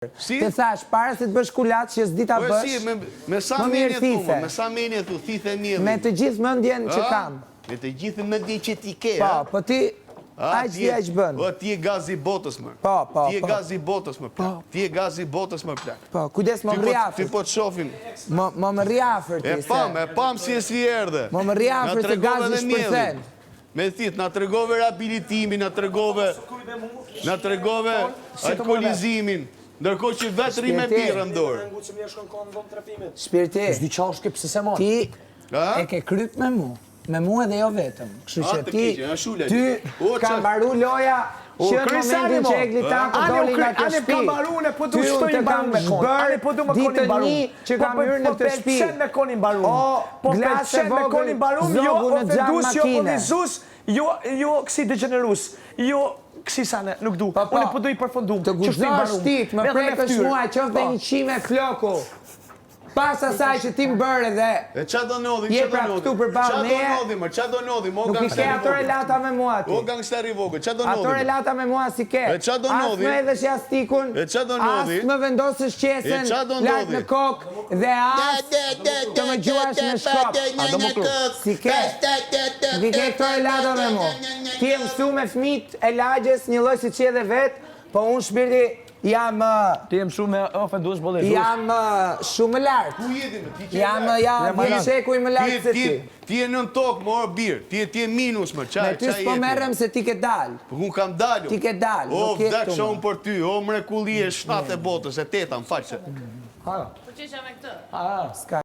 Të thash, para se të bësh kulat që s'di ta bësh, me sa menje thu, thithe mirë. me të gjithë mendjen që kam. Me të gjithë mendjen që ti ke. Po ti aq di aq bën. Po ti je gazi botës më. Po. Ti je gazi botës më. Ti je gazi botës më plak. Po, kujdes më rriafër. Ti po të shohim. Më rriafër ti. E pam si erdhe. Më rriafër se gazi shpërthen. Me thith, na tregove rehabilitimin, na tregove alkoolizimin. Ndërkohë që vetë rri me birë në dorë. Shpirti, ti e ke kryp me mu edhe jo vetëm. Kështu që ty ka mbaru loja që në momentin që e glitan të doli nga të shpi. Ty unë të kam bërë ditë një që kam mërë në të shpi. O, glasë e vogël, zogu në gjamë makine. Jo kësi degenerus, jo kësi sane, nuk du. Unë e përdu i përfundum. Të guzosh ti, të më prekësh mua, qoftë dhe një qime floku. Pas asaj që ti më bërë dhe je pra këtu për balë neje, nuk i ke ato relata me mua ti. O gangsteri vogël, qa do Ato nodhi? relata me mua si ke. As më edhe shjastikun, as më vendosësh qesën lartë në kokë dhe as të më gjuash në shkop. Si ke. Nuk i ke këto relata me mua. Ti e mësu me fmit e lagjes një lloj si që edhe vetë, po unë shpirti jam... Ti jem shumë me ofendues boletus. Jam shumë lartë. Ku jeti me? Jam shekuj më lartë se ti. Ti e nën tokë, më orë birë. Ti e minus, më qaj. Me ty s'po merrem se ti ke dalë. Po unë kam dalë. Ti ke dalë. O, vdek shumë për ty. O, mrekulli e 7 e botës, e 8, më faqe. Po qesha me këtë? Ska.